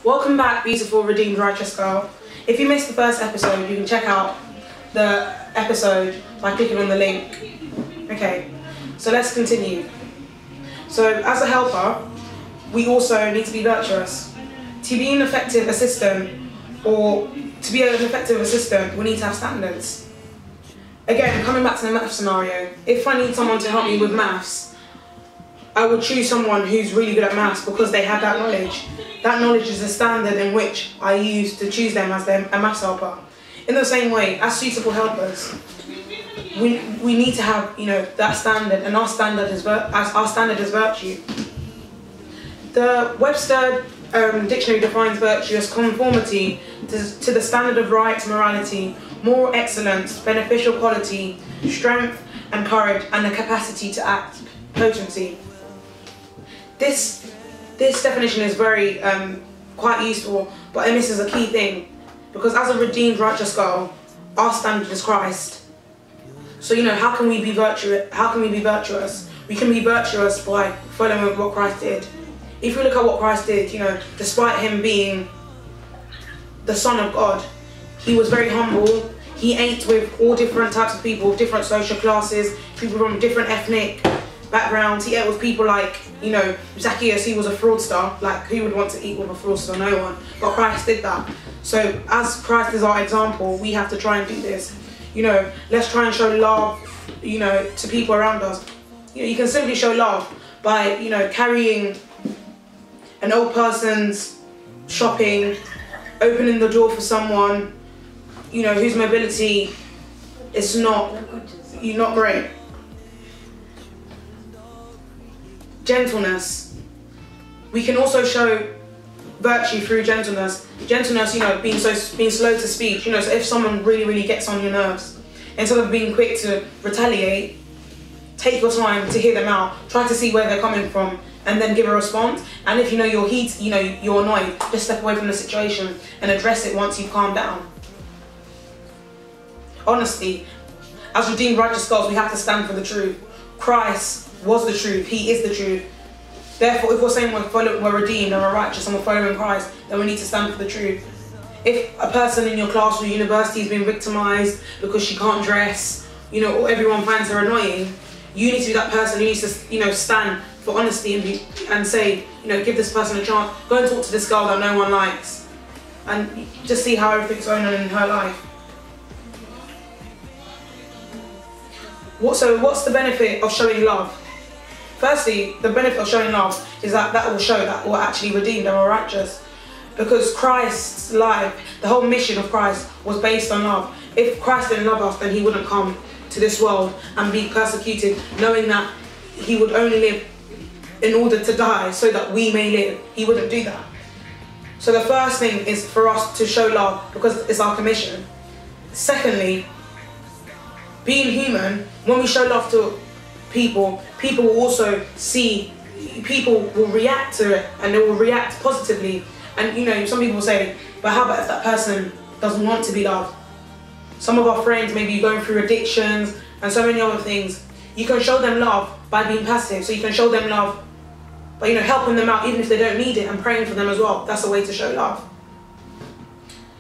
Welcome back, beautiful, redeemed, righteous girl. If you missed the first episode, you can check out the episode by clicking on the link. Okay, so let's continue. So as a helper, we also need to be virtuous. To be an effective assistant, we need to have standards. Again, coming back to the math scenario, if I need someone to help me with maths, I would choose someone who's really good at maths because they have that knowledge. That knowledge is the standard in which I use to choose them as a maths helper. In the same way, as suitable helpers, we need to have, that standard, and our standard is virtue. The Webster Dictionary defines virtue as conformity to the standard of right, morality, moral excellence, beneficial quality, strength and courage, and the capacity to act, potency. This definition is very quite useful, but it misses a key thing, because as a redeemed, righteous girl, our standard is Christ. So how can we be virtuous? How can we be virtuous? We can be virtuous by following what Christ did. If we look at what Christ did, despite him being the Son of God, he was very humble. He ate with all different types of people, different social classes, people from different ethnic backgrounds. He ate with people like, Zacchaeus. He was a fraudster. Like, who would want to eat with a fraudster? No one. But Christ did that. So as Christ is our example, we have to try and do this. Let's try and show love, to people around us. You can simply show love by, carrying an old person's shopping, opening the door for someone, whose mobility is not great. Gentleness. We can also show virtue through gentleness. Gentleness, being slow to speak. So if someone really gets on your nerves, instead of being quick to retaliate, take your time to hear them out. Try to see where they're coming from, and then give a response. And if you're you're annoyed, just step away from the situation and address it once you've calmed down. Honestly, as redeemed, righteous girls, we have to stand for the truth. Christ was the truth. He is the truth. Therefore, if we're saying we're redeemed and we're righteous and we're following Christ, then we need to stand for the truth. If a person in your class or university has been victimized because she can't dress, or everyone finds her annoying, you need to be that person who needs to, stand for honesty and say, give this person a chance. Go and talk to this girl that no one likes, and just see how everything's going on in her life. What's the benefit of showing love? Firstly, the benefit of showing love is that will show that we're actually redeemed and we're righteous. Because Christ's life, the whole mission of Christ was based on love. If Christ didn't love us, then he wouldn't come to this world and be persecuted, knowing that he would only live in order to die so that we may live. He wouldn't do that. So the first thing is for us to show love because it's our commission. Secondly, being human, when we show love to people will also see, people will react to it, and they will react positively. And some people will say, but how about if that person doesn't want to be loved? Some of our friends may be going through addictions and so many other things. You can show them love by being passive. So you can show them love by helping them out even if they don't need it, and praying for them as well. That's a way to show love.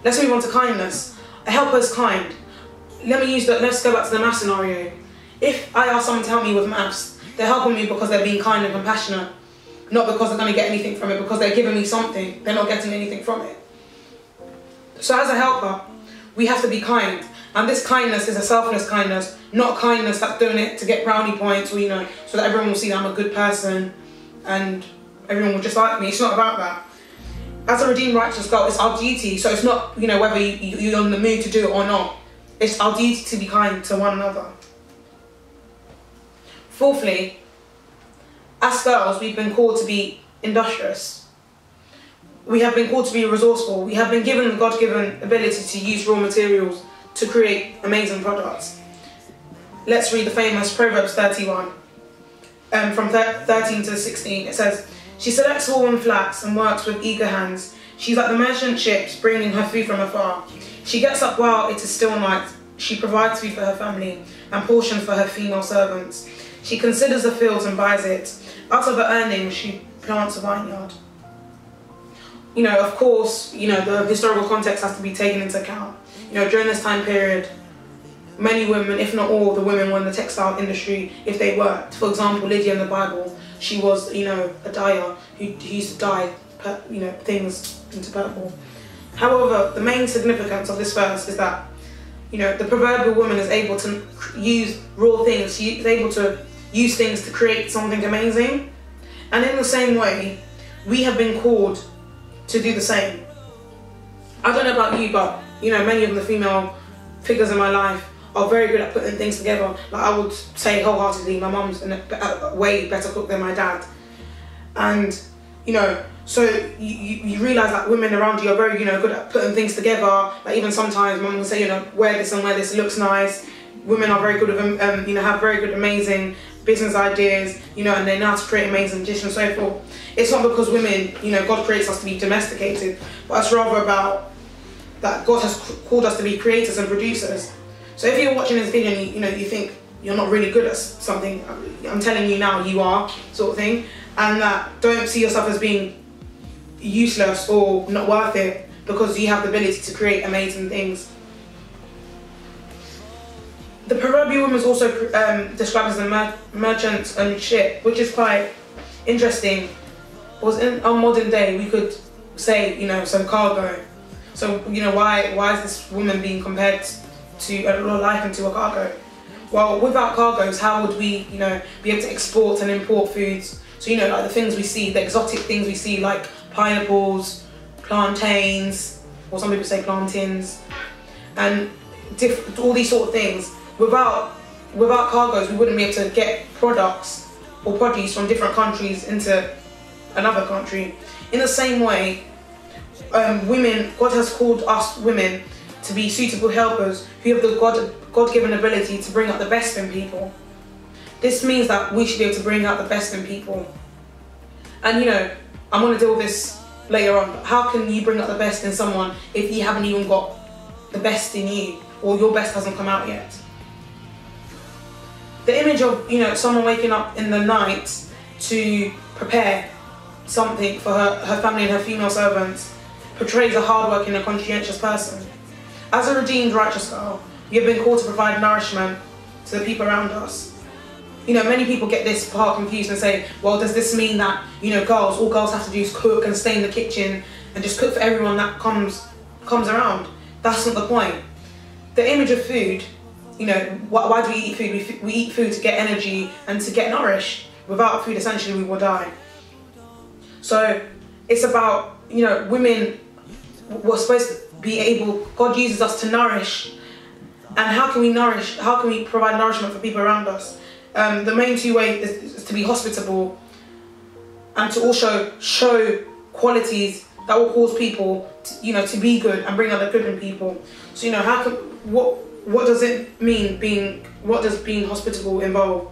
Let's move on to kindness. A helper is kind. Let's go back to the math scenario. If I ask someone to help me with maths, they're helping me because they're being kind and compassionate, not because they're going to get anything from it, because they're giving me something. They're not getting anything from it. So as a helper, we have to be kind. And this kindness is a selfless kindness, not kindness that's doing it to get brownie points, or so that everyone will see that I'm a good person and everyone will just like me. It's not about that. As a redeemed, righteous girl, it's our duty. So it's not, whether you're in the mood to do it or not. It's our duty to be kind to one another. Fourthly, as girls, we've been called to be industrious. We have been called to be resourceful. We have been given the God-given ability to use raw materials to create amazing products. Let's read the famous Proverbs 31, from 13 to 16. It says, "She selects wool and flax and works with eager hands. She's like the merchant ships bringing her food from afar. She gets up while it is still night. She provides food for her family and portion for her female servants. She considers the fields and buys it. Out of her earnings, she plants a vineyard." you know, of course, you know, the historical context has to be taken into account. You know, during this time period, many women, if not all the women, were in the textile industry if they worked. For example, Lydia in the Bible, she was, you know, a dyer who used to dye, you know, things into purple. However, the main significance of this verse is that, you know, the proverbial woman is able to use raw things. She is able to use things to create something amazing. And in the same way, we have been called to do the same. I don't know about you, but, you know, many of the female figures in my life are very good at putting things together. Like, I would say wholeheartedly, my mum's a way better cook than my dad. And, you know, so you realise that women around you are very, you know, good at putting things together. Like, even sometimes mum will say, you know, wear this and wear this, it looks nice. Women are very good at, you know, have very good, amazing business ideas, you know, and they know how to create amazing dishes and so forth. It's not because women, you know, God creates us to be domesticated, but it's rather about that God has called us to be creators and producers. So if you're watching this video and you know, you think you're not really good at something, I'm telling you now, you are, sort of thing. And that don't see yourself as being useless or not worth it, because you have the ability to create amazing things. The proverbial woman is also described as a merchant and ship, which is quite interesting. Because in our modern day, we could say, you know, some cargo. So, you know, why is this woman being compared to, or likened to a cargo? Well, without cargoes, how would we, you know, be able to export and import foods? So, you know, like the things we see, the exotic things we see, like pineapples, plantains, or some people say plantains, and all these sort of things. Without cargoes, we wouldn't be able to get products or produce from different countries into another country. In the same way, women, God has called us women to be suitable helpers who have the God-given ability to bring out the best in people. This means that we should be able to bring out the best in people. And, you know, I'm going to deal with this later on, but how can you bring out the best in someone if you haven't even got the best in you, or your best hasn't come out yet? The image of, you know, someone waking up in the night to prepare something for her family and her female servants portrays a hard-working and conscientious person. As a redeemed righteous girl, we have been called to provide nourishment to the people around us. You know, many people get this part confused and say, well, does this mean that, you know, all girls have to do is cook and stay in the kitchen and just cook for everyone that comes around? That's not the point. The image of food, you know, why do we eat food? We eat food to get energy and to get nourished. Without food, essentially, we will die. So it's about, you know, women were supposed to be able, God uses us to nourish. And how can we nourish? How can we provide nourishment for people around us? The main two ways is to be hospitable and to also show qualities that will cause people to, you know, to be good and bring out the good in people. So, you know, what does it mean what does being hospitable involve?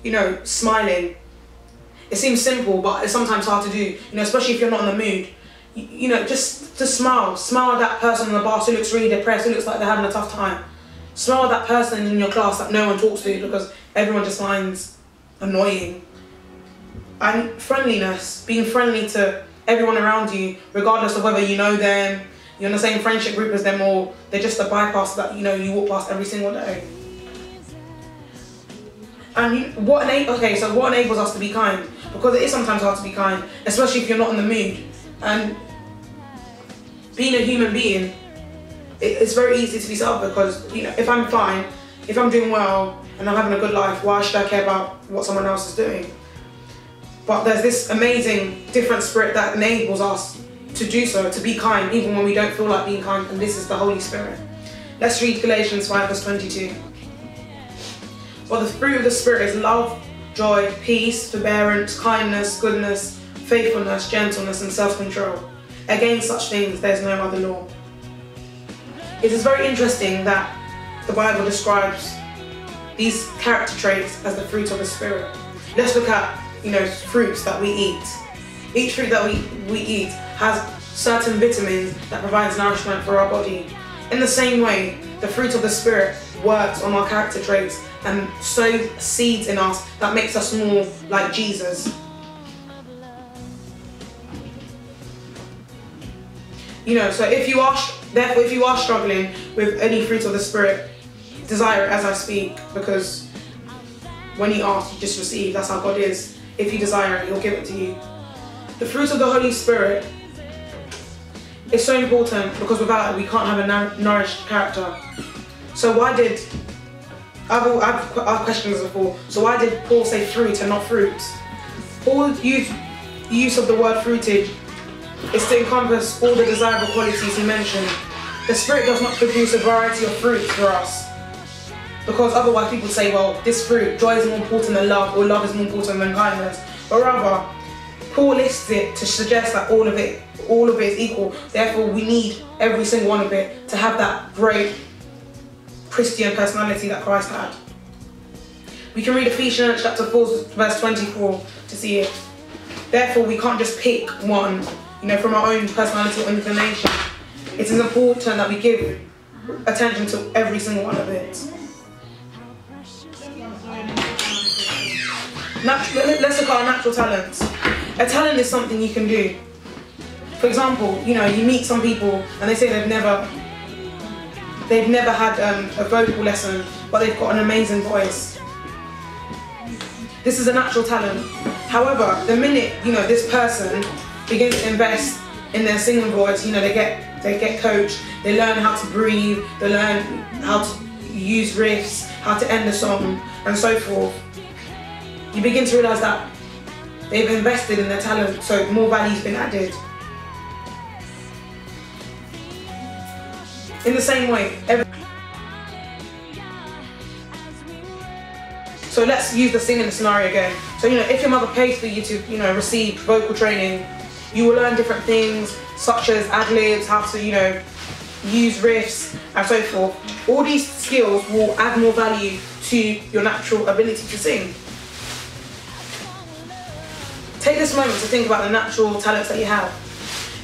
You know, smiling. It seems simple, but it's sometimes hard to do, you know, especially if you're not in the mood. You know, just smile at that person on the bus who looks really depressed, who looks like they're having a tough time. Smile at that person in your class that no one talks to because everyone just finds annoying. And friendliness, being friendly to everyone around you, regardless of whether you know them, you're in the same friendship group as them, or they're just a bypass that, you know, you walk past every single day. And what enables us to be kind? Because it is sometimes hard to be kind, especially if you're not in the mood. And being a human being, it's very easy to be selfish because, you know, if I'm fine, if I'm doing well and I'm having a good life, why should I care about what someone else is doing? But there's this amazing different spirit that enables us to do so, to be kind even when we don't feel like being kind, and this is the Holy Spirit. Let's read Galatians 5 verse 22. But the fruit of the Spirit is love, joy, peace, forbearance, kindness, goodness, faithfulness, gentleness and self-control. Against such things there is no other law. It is very interesting that the Bible describes these character traits as the fruit of the Spirit. Let's look at, you know, fruits that we eat. Each fruit that we eat has certain vitamins that provides nourishment for our body. In the same way, the fruit of the Spirit works on our character traits and sows seeds in us that makes us more like Jesus. So if you are struggling with any fruit of the Spirit, desire it as I speak, because when you ask, you just receive. That's how God is. If you desire it, He'll give it to you. The fruit of the Holy Spirit is so important, because without it, we can't have a nourished character. So why did, I've questioned this before, so why did Paul say fruit and not fruits? Paul's use of the word fruited is to encompass all the desirable qualities he mentioned. The Spirit does not produce a variety of fruits for us, because otherwise people say, well, this fruit, joy is more important than love, or love is more important than kindness. But rather, Paul lists it to suggest that all of it is equal. Therefore, we need every single one of it to have that great Christian personality that Christ had. We can read Ephesians chapter 4, verse 24 to see it. Therefore, we can't just pick one, from our own personality or inclination. It is important that we give attention to every single one of it. Let's look at our natural talents. A talent is something you can do. For example, you meet some people and they say they've never had a vocal lesson, but they've got an amazing voice. This is a natural talent. However, the minute this person begins to invest in their singing voice, they get coached, they learn how to breathe, they learn how to use riffs, how to end a song, and so forth. You begin to realise that they've invested in their talent, so more value's been added. In the same way, so let's use the singing scenario again. So if your mother pays for you to receive vocal training, you will learn different things such as ad-libs, how to use riffs and so forth. All these skills will add more value to your natural ability to sing. Take this moment to think about the natural talents that you have.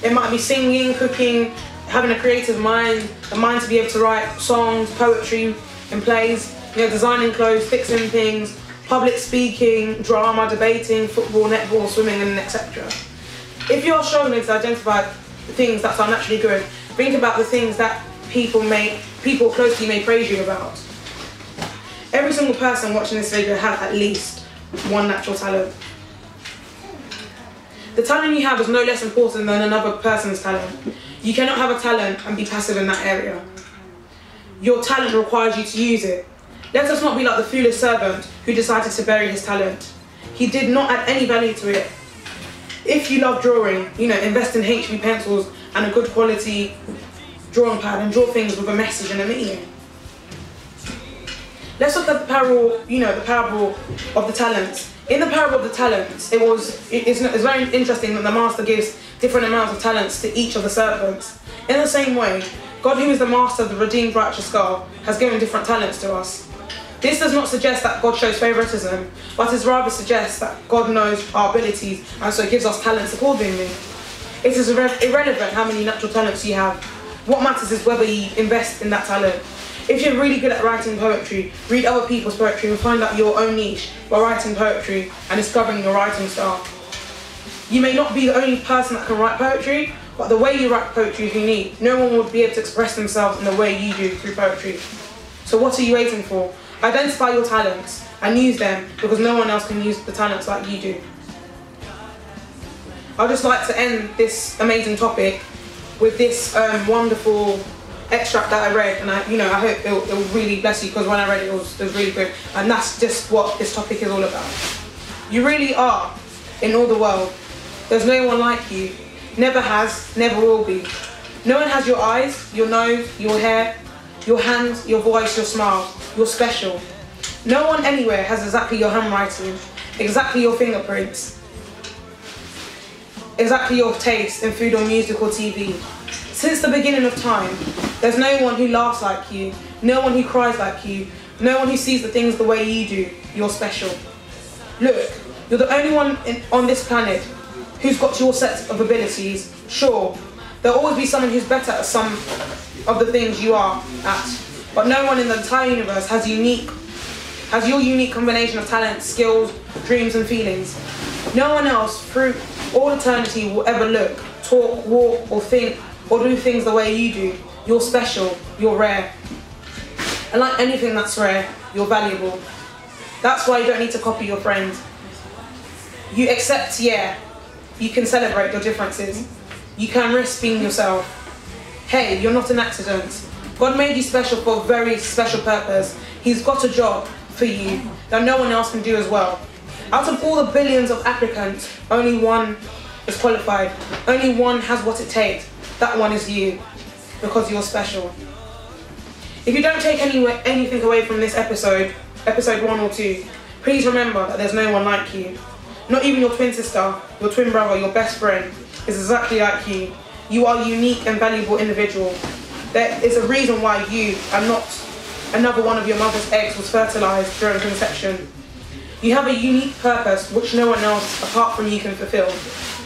It might be singing, cooking, having a creative mind, a mind to be able to write songs, poetry and plays, designing clothes, fixing things, public speaking, drama, debating, football, netball, swimming, and etc. If you are struggling to identify the things that are naturally good, think about the things that people close to you may praise you about. Every single person watching this video has at least one natural talent. The talent you have is no less important than another person's talent. You cannot have a talent and be passive in that area. Your talent requires you to use it. Let us not be like the foolish servant who decided to bury his talent. He did not add any value to it. If you love drawing, invest in HB pencils and a good quality drawing pad and draw things with a message and a meaning. Let's look at the parable, the parable of the talents. In the parable of the talents, it's very interesting that the master gives different amounts of talents to each of the servants. In the same way, God, who is the master of the redeemed righteous God, has given different talents to us. This does not suggest that God shows favoritism, but it rather suggests that God knows our abilities and so gives us talents accordingly. It is irrelevant how many natural talents you have. What matters is whether you invest in that talent. If you're really good at writing poetry, read other people's poetry and find out your own niche by writing poetry and discovering your writing style. You may not be the only person that can write poetry, but the way you write poetry is unique. No one would be able to express themselves in the way you do through poetry. So what are you waiting for? Identify your talents and use them, because no one else can use the talents like you do. I'd just like to end this amazing topic with this wonderful extract that I read, and I hope it will really bless you, because when I read it, it was really good. And that's just what this topic is all about. You really are in all the world. There's no one like you. Never has, never will be. No one has your eyes, your nose, your hair, your hands, your voice, your smile. You're special. No one anywhere has exactly your handwriting, exactly your fingerprints, exactly your taste in food or music or TV. Since the beginning of time, there's no one who laughs like you, no one who cries like you, no one who sees the things the way you do. You're special. Look, you're the only one on this planet who's got your set of abilities. Sure, there'll always be someone who's better at some of the things you are at, but no one in the entire universe has your unique combination of talents, skills, dreams and feelings. No one else through all eternity will ever look, talk, walk or think or do things the way you do. You're special, you're rare. And like anything that's rare, you're valuable. That's why you don't need to copy your friend. You accept, yeah, you can celebrate your differences. You can risk being yourself. Hey, you're not an accident. God made you special for a very special purpose. He's got a job for you that no one else can do as well. Out of all the billions of applicants, only one is qualified. Only one has what it takes. That one is you, because you're special. If you don't take anything away from this episode 1 or 2, please remember that there's no one like you. Not even your twin sister, your twin brother, your best friend is exactly like you. You are a unique and valuable individual. There is a reason why you and not another one of your mother's eggs was fertilized during conception. You have a unique purpose which no one else apart from you can fulfill.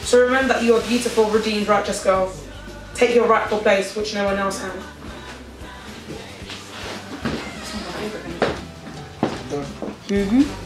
So remember that you are beautiful, redeemed, righteous girl. Take your rightful place which no one else can. Mm-hmm.